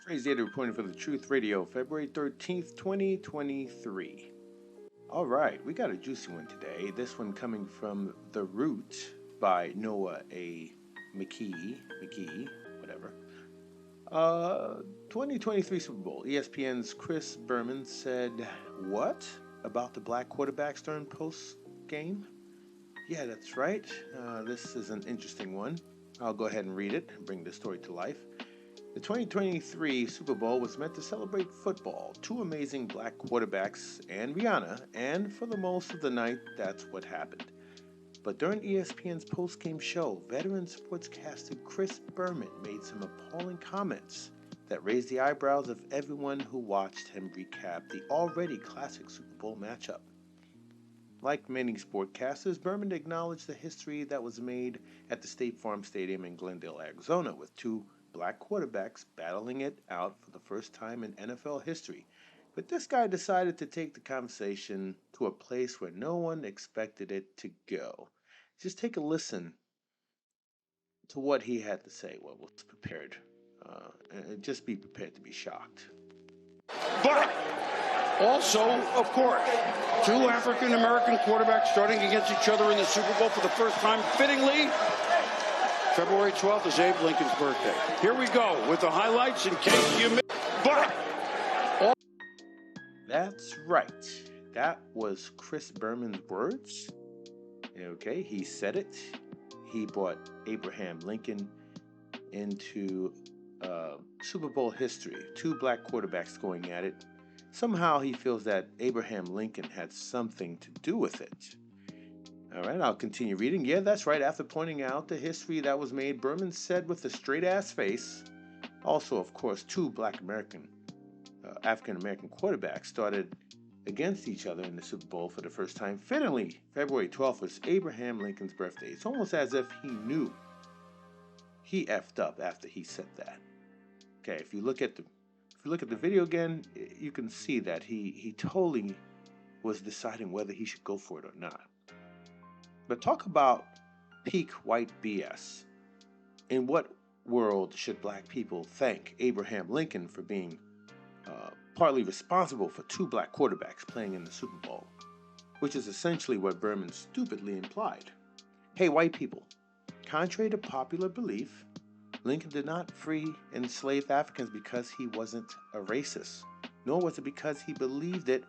Today's data reporting for the Truth Radio, February 13th, 2023. All right, we got a juicy one today. This one coming from The Root by Noah A. McKee, whatever. 2023 Super Bowl. ESPN's Chris Berman said, what? About the black quarterbacks during post-game? Yeah, that's right. This is an interesting one. I'll go ahead and read it and bring the story to life. The 2023 Super Bowl was meant to celebrate football, two amazing black quarterbacks, and Rihanna, and for the most of the night, that's what happened. But during ESPN's post-game show, veteran sportscaster Chris Berman made some appalling comments that raised the eyebrows of everyone who watched him recap the already classic Super Bowl matchup. Like many sportscasters, Berman acknowledged the history that was made at the State Farm Stadium in Glendale, Arizona, with two black quarterbacks battling it out for the first time in NFL history. But this guy decided to take the conversation to a place where no one expected it to go. Just take a listen to what he had to say. Well, was prepared. And just be prepared to be shocked. But also, of course, two African-American quarterbacks starting against each other in the Super Bowl for the first time, fittingly. February 12th is Abe Lincoln's birthday. Here we go with the highlights in case you missed. But that's right. That was Chris Berman's words. Okay, he said it. He brought Abraham Lincoln into Super Bowl history. Two black quarterbacks going at it. Somehow he feels that Abraham Lincoln had something to do with it. All right, I'll continue reading. Yeah, that's right. After pointing out the history that was made, Berman said with a straight-ass face, also, of course, two African-American quarterbacks started against each other in the Super Bowl for the first time. Fittingly, February 12th was Abraham Lincoln's birthday. It's almost as if he knew he effed up after he said that. Okay, if you look at the video again, you can see that he totally was deciding whether he should go for it or not. But talk about peak white BS. In what world should black people thank Abraham Lincoln for being partly responsible for two black quarterbacks playing in the Super Bowl? Which is essentially what Berman stupidly implied. Hey, white people, contrary to popular belief, Lincoln did not free enslaved Africans because he wasn't a racist, nor was it because he believed it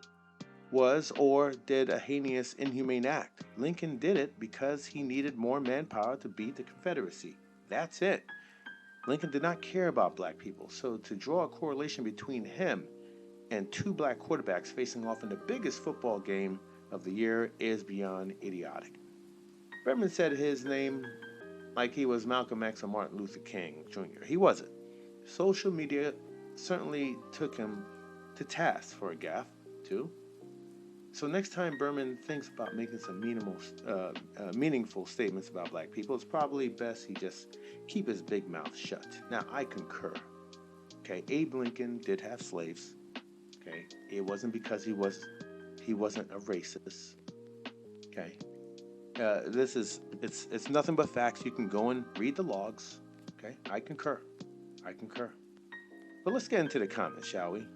was or did a heinous, inhumane act. Lincoln did it because he needed more manpower to beat the Confederacy. That's it. Lincoln did not care about black people, so to draw a correlation between him and two black quarterbacks facing off in the biggest football game of the year is beyond idiotic. Berman said his name like he was Malcolm X or Martin Luther King Jr. He wasn't. Social media certainly took him to task for a gaffe, too. So next time Berman thinks about making some meaningful statements about black people, it's probably best he just keep his big mouth shut. Now, I concur. Okay, Abe Lincoln did have slaves. Okay, it wasn't because he wasn't a racist. Okay, it's nothing but facts. You can go and read the logs. Okay, I concur. But let's get into the comments, shall we?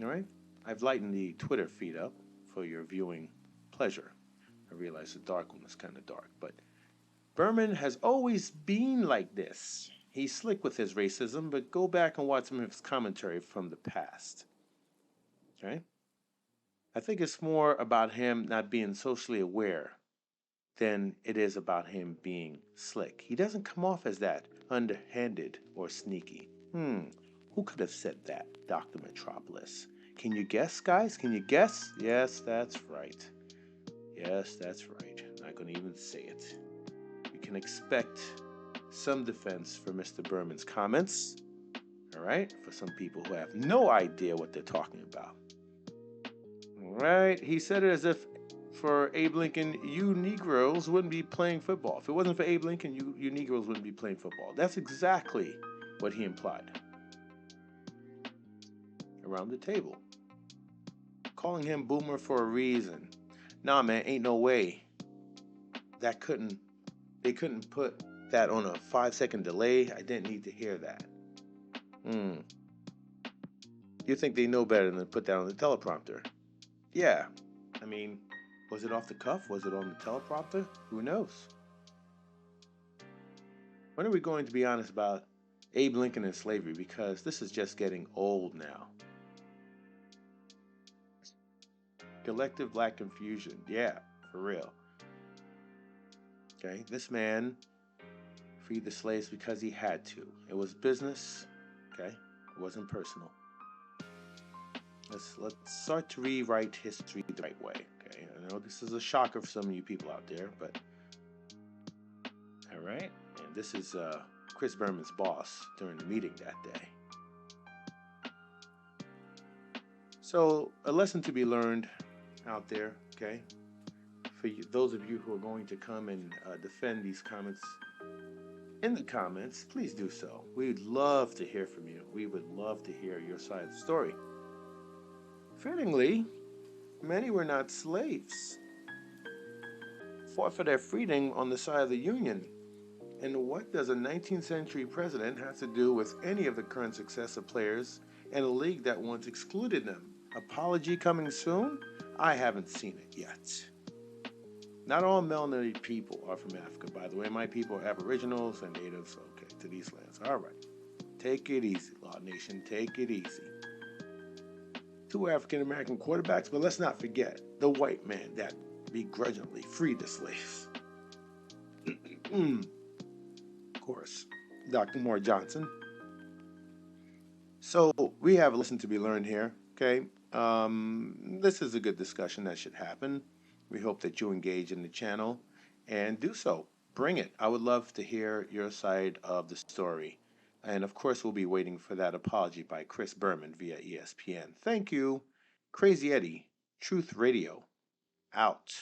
All right, I've lightened the Twitter feed up for your viewing pleasure. I realize the dark one is kind of dark, but Berman has always been like this. He's slick with his racism, but go back and watch some of his commentary from the past. Okay? I think it's more about him not being socially aware than it is about him being slick. He doesn't come off as that underhanded or sneaky. Who could have said that, Dr. Metropolis? Can you guess, guys? Can you guess? Yes, that's right. I'm not going to even say it. You can expect some defense for Mr. Berman's comments. All right? For some people who have no idea what they're talking about. All right? He said it as if for Abe Lincoln, you Negroes wouldn't be playing football. If it wasn't for Abe Lincoln, you Negroes wouldn't be playing football. That's exactly what he implied. Around the table. Calling him boomer for a reason. Nah, man, ain't no way. They couldn't put that on a 5-second delay. I didn't need to hear that. You think they know better than to put that on the teleprompter? Yeah. I mean, was it off the cuff? Was it on the teleprompter? Who knows? When are we going to be honest about Abe Lincoln and slavery? Because this is just getting old now. Collective black confusion. Yeah, for real. Okay, this man freed the slaves because he had to. It was business. Okay, it wasn't personal. Let's start to rewrite history the right way. Okay, I know this is a shocker for some of you people out there, but all right. And this is Chris Berman's boss during the meeting that day. So a lesson to be learned out there. Okay, for you, those of you who are going to come and defend these comments in the comments, please do so. We'd love to hear from you. We would love to hear your side of the story. Fittingly, many were not slaves. Fought for their freedom on the side of the Union. And what does a 19th century president have to do with any of the current success of players in a league that once excluded them? Apology coming soon? I haven't seen it yet. Not all melanated people are from Africa, by the way. My people are aboriginals and natives, okay, to these lands. All right. Take it easy, Law Nation. Take it easy. 2 African-American quarterbacks, but let's not forget the white man that begrudgingly freed the slaves. Of course, Dr. Moore Johnson. So we have a lesson to be learned here, okay? This is a good discussion that should happen. We hope that you engage in the channel and do so. Bring it. I would love to hear your side of the story. And of course, we'll be waiting for that apology by Chris Berman via ESPN. Thank you. Crazy Eddie, Truth Radio, out.